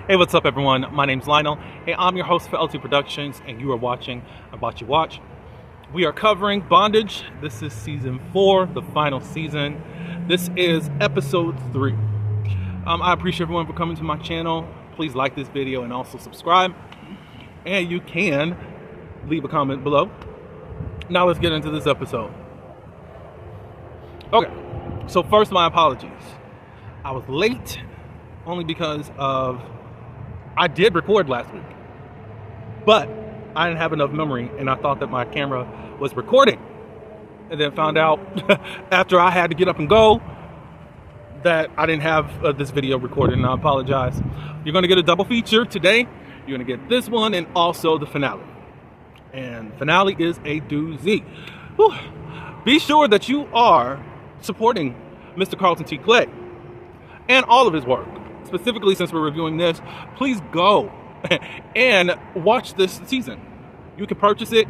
Hey, what's up, everyone? My name's Lionel. Hey, I'm your host for LT Productions, and you are watching About You Watch. We are covering Bondage. This is season 4, the final season. This is episode 3. I appreciate everyone for coming to my channel. Please like this video and also subscribe. And you can leave a comment below. Now let's get into this episode. Okay, so first, my apologies. I was late only because I did record last week, but I didn't have enough memory and I thought that my camera was recording, and then found out after I had to get up and go that I didn't have this video recorded, and I apologize. You're going to get a double feature today. You're going to get this one and also the finale. And finale is a doozy. Whew. Be sure that you are supporting Mr. Carlton T. Clay and all of his work. Specifically, since we're reviewing this, please go and watch this season. You can purchase it,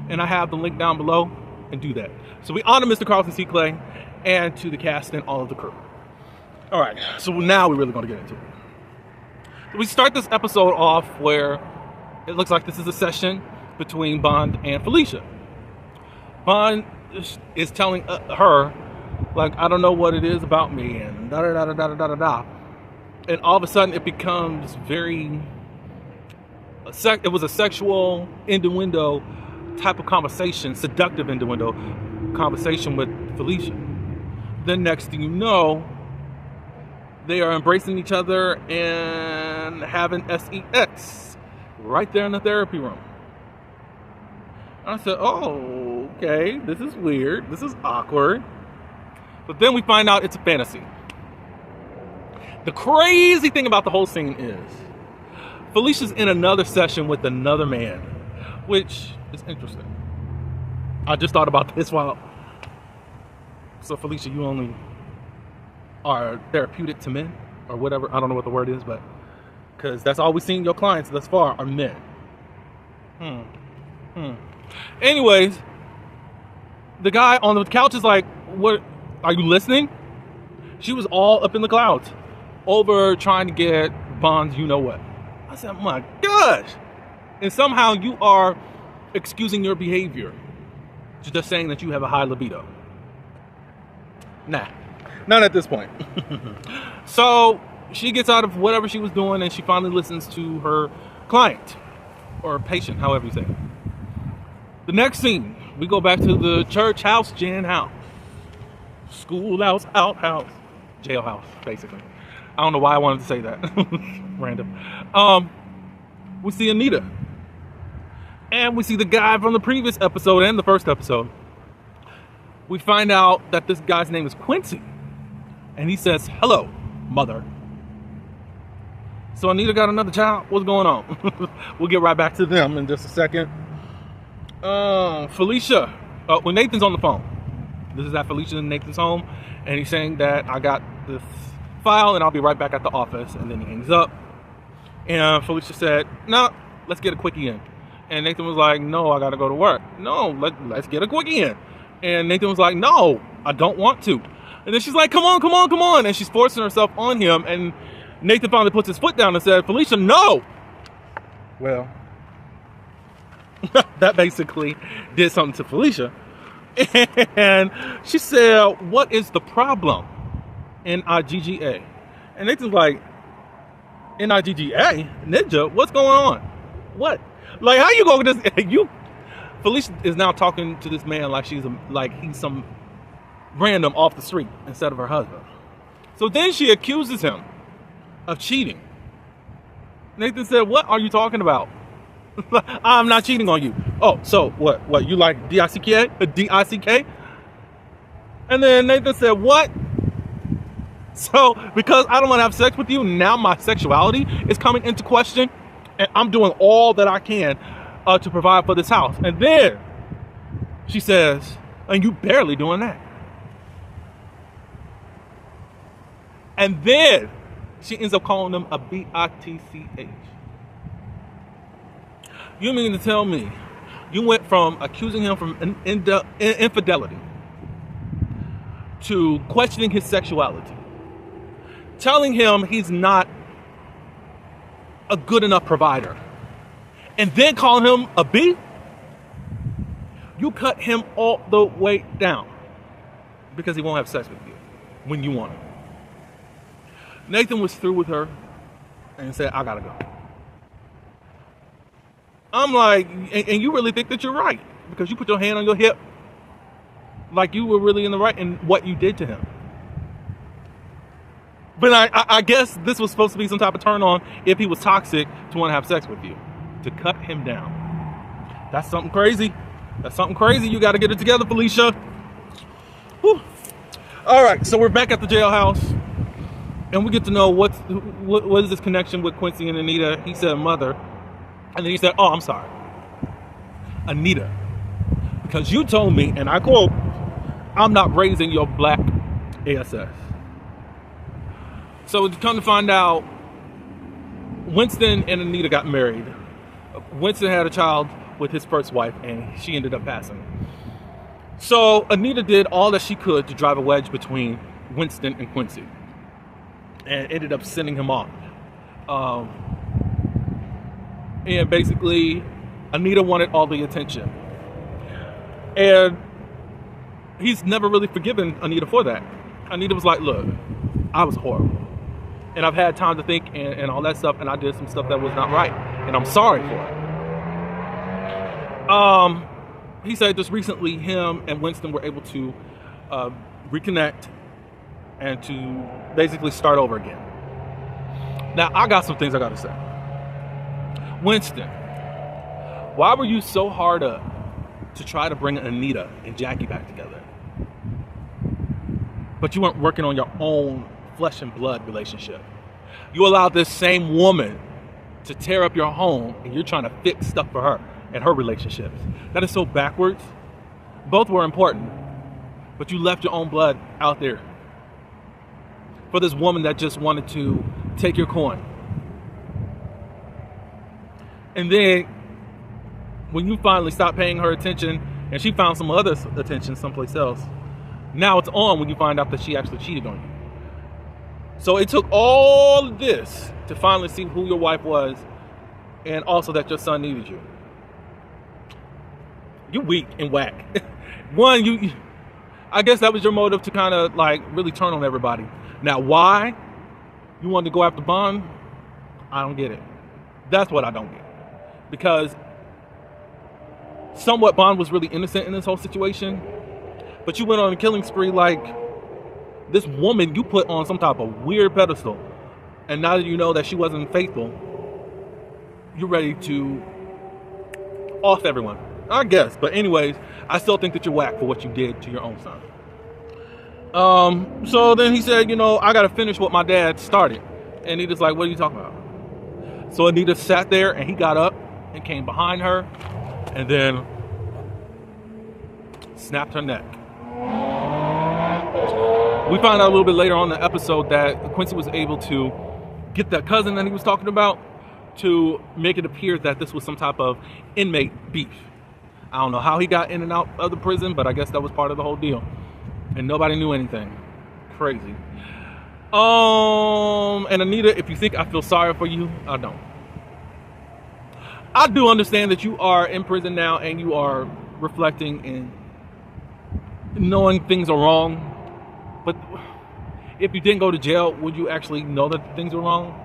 and I have the link down below, and do that. So we honor Mr. Carlton C. Clay and to the cast and all of the crew. All right, so now we're really going to get into it. We start this episode off where it looks like this is a session between Bond and Felicia. Bond is telling her, like, I don't know what it is about me, and da-da-da-da-da-da-da-da. And all of a sudden, it becomes very... it was a sexual innuendo type of conversation, seductive innuendo conversation with Felicia. Then next thing you know, they are embracing each other and having sex right there in the therapy room. I said, oh, okay, this is weird. This is awkward. But then we find out it's a fantasy. The crazy thing about the whole scene is Felicia's in another session with another man, which is interesting. I just thought about this while... So Felicia, you only are therapeutic to men or whatever. I don't know what the word is, but because that's all we've seen your clients thus far are men. Anyways, the guy on the couch is like, what, are you listening? She was all up in the clouds over trying to get Bond's you-know-what. I said, my gosh. And somehow you are excusing your behavior, just saying that you have a high libido. Nah, not at this point. So she gets out of whatever she was doing and she finally listens to her client, or patient, however you say it. The next scene, we go back to the church house, Jan house, schoolhouse, outhouse, jailhouse, basically. I don't know why I wanted to say that. Random. We see Anita. And we see the guy from the previous episode and the first episode. We find out that this guy's name is Quincy. And he says, hello, mother. So Anita got another child? What's going on? We'll get right back to them in just a second. Felicia. When Nathan's on the phone. This is at Felicia and Nathan's home. And he's saying that I got this file and I'll be right back at the office. And then he hangs up. And Felicia said, no, let's get a quickie in. And Nathan was like, no, I gotta go to work. No, let's get a quickie in. And Nathan was like, no, I don't want to. And then she's like, come on. And she's forcing herself on him. And Nathan finally puts his foot down and said, Felicia, no. Well, that basically did something to Felicia. And she said, what is the problem? N-I-G-G-A. And Nathan's like, N-I-G-G-A? Ninja? What's going on? What? Like, how you go with this? Felicia is now talking to this man like he's some random off the street instead of her husband. So then she accuses him of cheating. Nathan said, what are you talking about? I'm not cheating on you. Oh, so what? You like D-I-C-K? D-I-C-K? And then Nathan said, what? So, because I don't want to have sex with you, now my sexuality is coming into question, and I'm doing all that I can to provide for this house. And then she says, and you barely doing that. And then she ends up calling him a B-I-T-C-H. You mean to tell me you went from accusing him from infidelity to questioning his sexuality, telling him he's not a good enough provider, and then calling him a B, you cut him all the way down because he won't have sex with you when you want him. Nathan was through with her and said, I gotta go. I'm like, and you really think that you're right because you put your hand on your hip like you were really in the right in what you did to him. But I guess this was supposed to be some type of turn on if he was toxic to want to have sex with you, to cut him down. That's something crazy. That's something crazy. You got to get it together, Felicia. Whew. All right, so we're back at the jailhouse, and we get to know what is this connection with Quincy and Anita. He said mother, and then he said, oh, I'm sorry, Anita, because you told me, and I quote, I'm not raising your black ASS. So to come to find out, Winston and Anita got married. Winston had a child with his first wife, and she ended up passing. So Anita did all that she could to drive a wedge between Winston and Quincy, and ended up sending him off. And basically, Anita wanted all the attention. And he's never really forgiven Anita for that. Anita was like, look, I was horrible. And I've had time to think and all that stuff, and I did some stuff that was not right. And I'm sorry for it. He said just recently him and Winston were able to reconnect and to basically start over again. Now, I got some things I got to say. Winston, why were you so hard up to try to bring Anita and Jackie back together? But you weren't working on your own flesh and blood relationship. You allowed this same woman to tear up your home, and you're trying to fix stuff for her and her relationships. That is so backwards. Both were important, but you left your own blood out there for this woman that just wanted to take your coin. And then when you finally stopped paying her attention and she found some other attention someplace else, now it's on when you find out that she actually cheated on you. So it took all of this to finally see who your wife was, and also that your son needed you. You weak and whack. One, I guess that was your motive to kind of like really turn on everybody. Now, why you wanted to go after Bond, I don't get it. That's what I don't get. Because somewhat Bond was really innocent in this whole situation, but you went on a killing spree like this woman you put on some type of weird pedestal, and now that you know that she wasn't faithful, you're ready to off everyone, I guess. But anyways, I still think that you're whack for what you did to your own son. So then he said, I gotta finish what my dad started. And Anita's like, what are you talking about? So Anita sat there, and he got up and came behind her and then snapped her neck. We found out a little bit later on in the episode that Quincy was able to get that cousin that he was talking about to make it appear that this was some type of inmate beef. I don't know how he got in and out of the prison, but I guess that was part of the whole deal. And nobody knew anything. Crazy. And Anita, if you think I feel sorry for you, I don't. I do understand that you are in prison now and you are reflecting and knowing things are wrong. But if you didn't go to jail, would you actually know that things were wrong?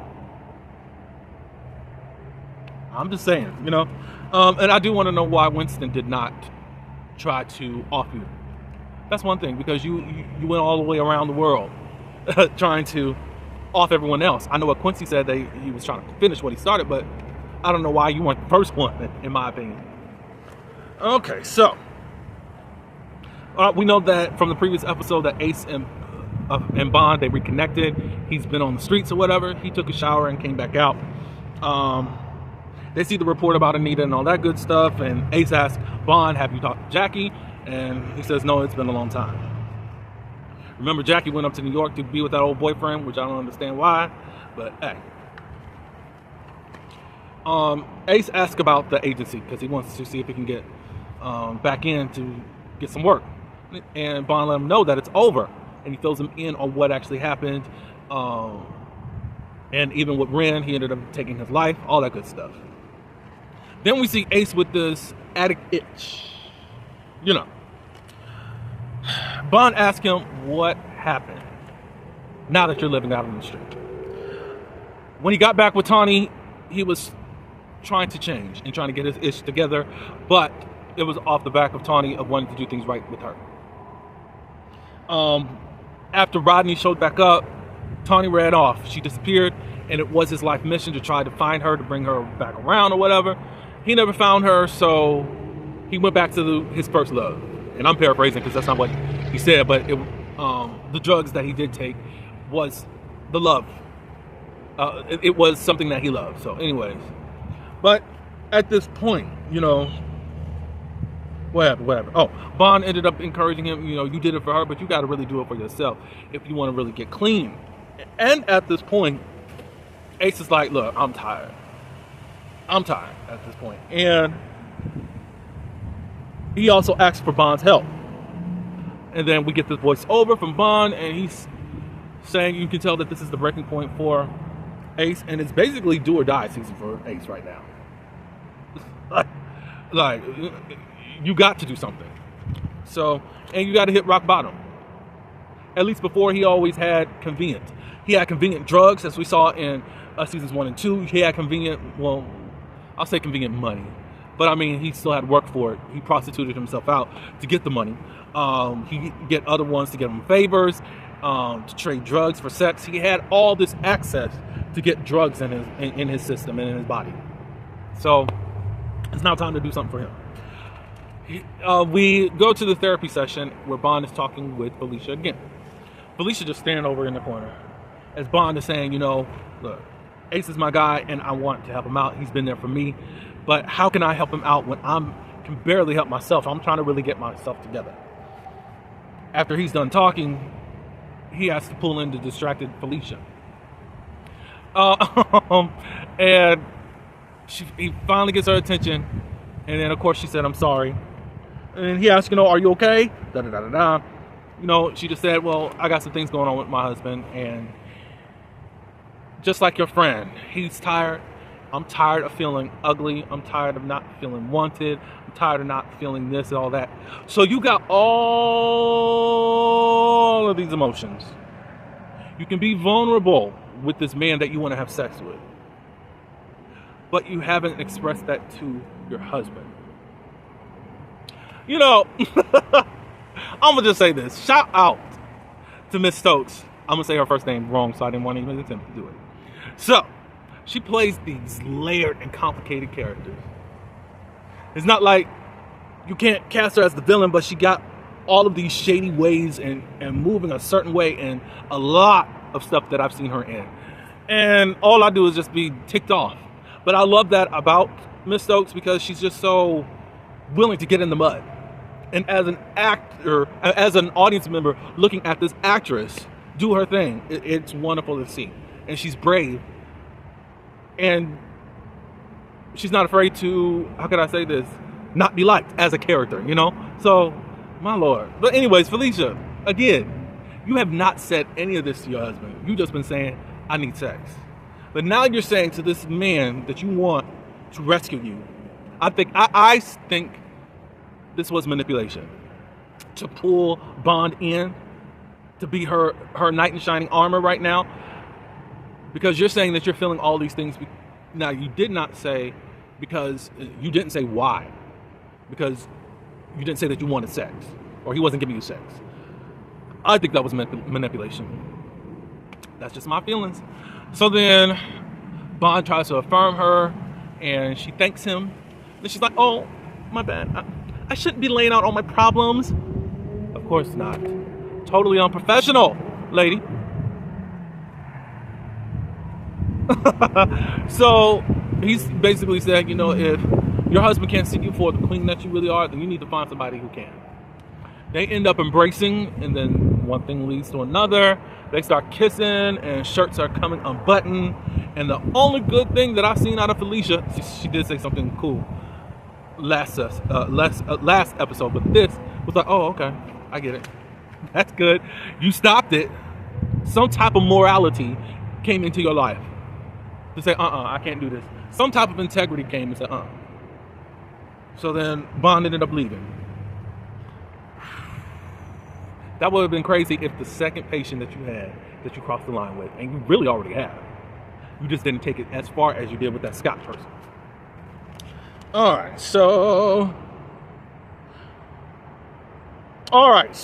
I'm just saying, And I do want to know why Winston did not try to off you. That's one thing, because you went all the way around the world trying to off everyone else. I know what Quincy said, he was trying to finish what he started, but I don't know why you weren't the first one, in my opinion. Okay, so we know that from the previous episode that Ace and Bond, they reconnected. He's been on the streets or whatever. He took a shower and came back out. They see the report about Anita and all that good stuff, and Ace asks Bond, have you talked to Jackie? And he says, no, it's been a long time. Remember, Jackie went up to New York to be with that old boyfriend, which I don't understand why, but hey. Ace asks about the agency because he wants to see if he can get back in to get some work. And Bond let him know that it's over, and he fills him in on what actually happened And even with Ren, he ended up taking his life, all that good stuff. Then we see Ace with this addict itch. You know. Bond asks him what happened now that you're living out on the street. When he got back with Tawny, he was trying to change and trying to get his itch together, but it was off the back of Tawny of wanting to do things right with her. After Rodney showed back up, Tawny ran off. She disappeared, and it was his life mission to try to find her, to bring her back around or whatever. He never found her, so he went back to his first love. And I'm paraphrasing because that's not what he said, but the drugs that he did take was the love. It was something that he loved. So anyways, but at this point, you know, whatever. Oh, Bond ended up encouraging him, you know, you did it for her, but you got to really do it for yourself if you want to really get clean. And at this point, Ace is like, look, I'm tired at this point. And he also asks for Bond's help. And then we get this voice over from Bond, and he's saying, you can tell that this is the breaking point for Ace, and it's basically do or die season for Ace right now. like you got to do something. So, and you got to hit rock bottom. At least before, he always had convenient. He had convenient drugs, as we saw in seasons 1 and 2. He had convenient, well, I'll say convenient money. But I mean, he still had work for it. He prostituted himself out to get the money. He get other ones to give him favors, to trade drugs for sex. He had all this access to get drugs in his system and in his body. So it's now time to do something for him. We go to the therapy session where Bond is talking with Felicia again. Felicia just standing over in the corner as Bond is saying, you know, look, Ace is my guy and I want to help him out. He's been there for me. But how can I help him out when I can barely help myself? I'm trying to really get myself together. After he's done talking, he has to pull in the distracted Felicia. And he finally gets her attention. And then, of course, she said, I'm sorry. And he asked, you know, are you okay? Da-da-da-da-da. You know, she just said, well, I got some things going on with my husband. And just like your friend, he's tired. I'm tired of feeling ugly. I'm tired of not feeling wanted. I'm tired of not feeling this and all that. So you got all of these emotions. You can be vulnerable with this man that you want to have sex with. But you haven't expressed that to your husband. You know, I'm going to just say this. Shout out to Miss Stokes. I'm going to say her first name wrong, so I didn't want to even attempt to do it. So, she plays these layered and complicated characters. It's not like you can't cast her as the villain, but she got all of these shady ways and moving a certain way in a lot of stuff that I've seen her in. And all I do is just be ticked off. But I love that about Miss Stokes because she's just so willing to get in the mud. And as an actor, as an audience member looking at this actress do her thing, it's wonderful to see. And she's brave. And she's not afraid to, how could I say this, not be liked as a character, you know? So, my Lord. But anyways, Felicia, again, you have not said any of this to your husband. You've just been saying, I need sex. But now you're saying to this man that you want to rescue you. I think this was manipulation. To pull Bond in, to be her knight in shining armor right now. Because you're saying that you're feeling all these things. Now, you did not say, because you didn't say why. Because you didn't say that you wanted sex. Or he wasn't giving you sex. I think that was manipulation. That's just my feelings. So then, Bond tries to affirm her. And she thanks him. Then she's like, oh, my bad. I shouldn't be laying out all my problems. Of course not. Totally unprofessional, lady. So he's basically saying, you know, if your husband can't see you for the queen that you really are, then you need to find somebody who can. They end up embracing, and then one thing leads to another. They start kissing, and shirts are coming unbuttoned. And the only good thing that I've seen out of Felicia, she did say something cool last episode, but this was like, oh, okay, I get it. That's good. You stopped it. Some type of morality came into your life. to say, I can't do this. Some type of integrity came and said, So then Bond ended up leaving. That would have been crazy if the second patient that you had, that you crossed the line with, and you really already have, you just didn't take it as far as you did with that Scott person. All right, so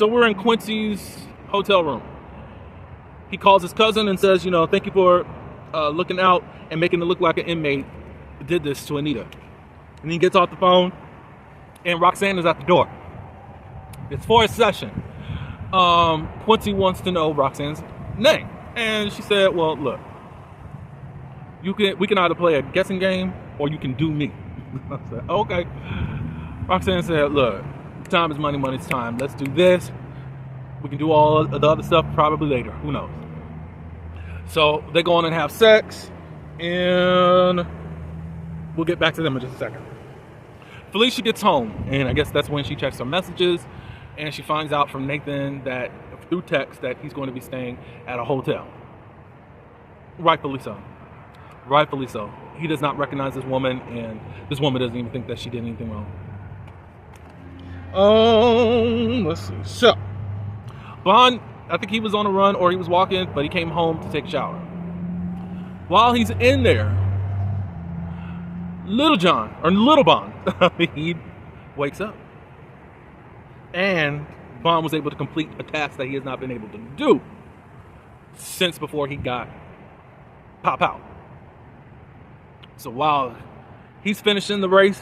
we're in Quincy's hotel room. He calls his cousin and says, thank you for looking out and making it look like an inmate did this to Anita. And he gets off the phone, and Roxanne is at the door. It's for a session. Quincy wants to know Roxanne's name, and she said, well, look, we can either play a guessing game or you can do me. I said, okay. Roxanne said, look, time is money, money's time. Let's do this. We can do all the other stuff probably later. Who knows? So they go on and have sex, and we'll get back to them in just a second. Felicia gets home, and I guess that's when she checks her messages, and she finds out from Nathan that through text that he's going to be staying at a hotel. Rightfully so. Rightfully so. He does not recognize this woman, and this woman doesn't even think that she did anything wrong. Let's see. So, Bond, I think he was on a run or he was walking, but he came home to take a shower. While he's in there, Little Bond, he wakes up. And Bond was able to complete a task that he has not been able to do since before he got pop out. So while he's finishing the race,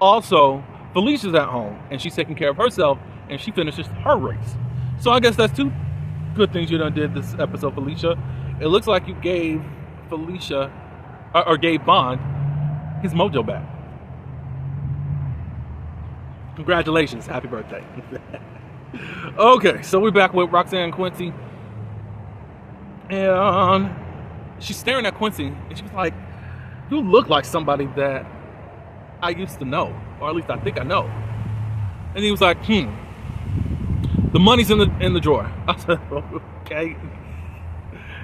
also Felicia's at home and she's taking care of herself and she finishes her race. So I guess that's two good things you done did this episode, Felicia. It looks like you gave Felicia or gave Bond his mojo back. Congratulations. Happy birthday. Okay, so we're back with Roxanne and Quincy. And she's staring at Quincy, and she was like, you look like somebody that I used to know, or at least I think I know. And he was like, the money's in the drawer. I said, okay.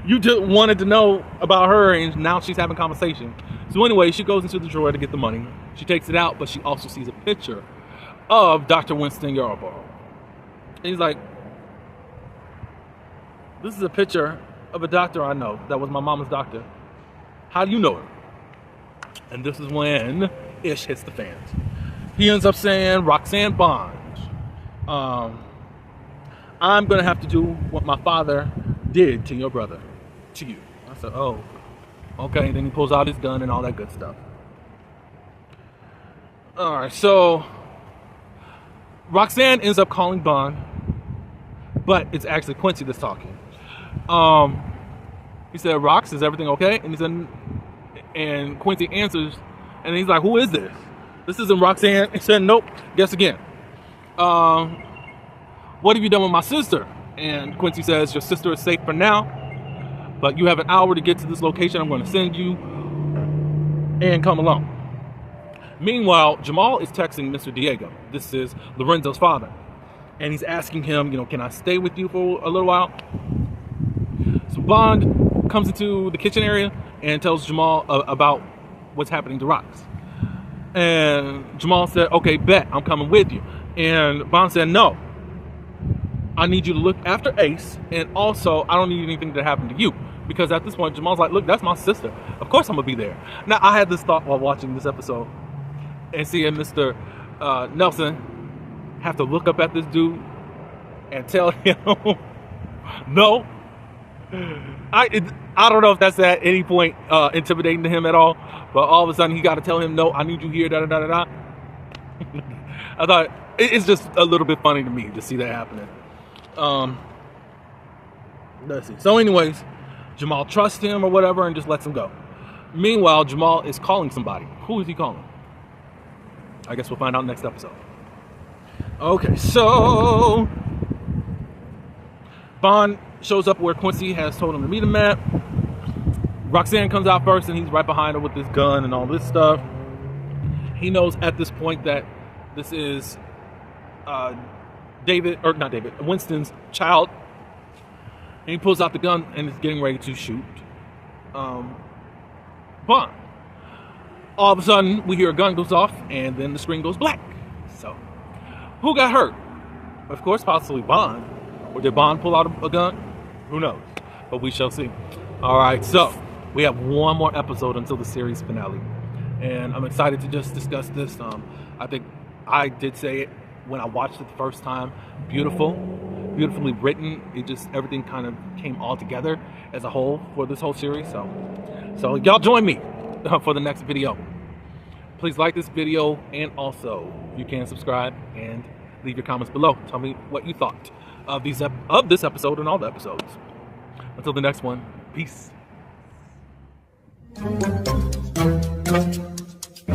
You just wanted to know about her, and now she's having conversation. So anyway, she goes into the drawer to get the money. She takes it out, but she also sees a picture of Dr. Winston Yarborough. And he's like, this is a picture of a doctor I know. That was my mama's doctor. How do you know him? And this is when ish hits the fans. He ends up saying, Roxanne Bondage, I'm going to have to do what my father did to your brother, to you. I said, oh, okay. And then he pulls out his gun and all that good stuff. All right, so Roxanne ends up calling Bond, but it's actually Quincy that's talking. He said, Rox, is everything okay? And he said, and Quincy answers, and he's like, who is this? This isn't Roxanne. He said, nope, guess again. What have you done with my sister? And Quincy says, your sister is safe for now, but you have an hour to get to this location I'm going to send you, and come along. Meanwhile, Jamal is texting Mr. Diego. This is Lorenzo's father. And he's asking him, can I stay with you for a little while? So Bond comes into the kitchen area and tells Jamal about what's happening to Rox. And Jamal said, okay, bet, I'm coming with you. And Bond said, no. I need you to look after Ace, and also, I don't need anything to happen to you. Because at this point, Jamal's like, look, that's my sister. Of course I'm going to be there. Now, I had this thought while watching this episode, and seeing Mr. Nelson have to look up at this dude and tell him, no. I don't know if that's at any point intimidating to him at all, but all of a sudden he got to tell him, no, I need you here, da-da-da-da-da. I thought, it's just a little bit funny to me to see that happening. Let's see. So anyways, Jamal trusts him or whatever and just lets him go. Meanwhile, Jamal is calling somebody. Who is he calling? I guess we'll find out next episode. Okay, so Bond shows up where Quincy has told him to meet him at. Roxanne comes out first, and he's right behind her with his gun and all this stuff. He knows at this point that this is Winston's child. And he pulls out the gun and is getting ready to shoot Bond. All of a sudden, we hear a gun goes off, and then the screen goes black. So, who got hurt? Of course, possibly Bond. Or did Bond pull out a gun? Who knows? But we shall see. All right, so we have one more episode until the series finale, and I'm excited to just discuss this. I think I did say it when I watched it the first time. Beautifully written. It just, everything kind of came all together as a whole for this whole series. So y'all join me for the next video. Please like this video, and also you can subscribe and leave your comments below. Tell me what you thought of this episode and all the episodes. Until the next one, peace.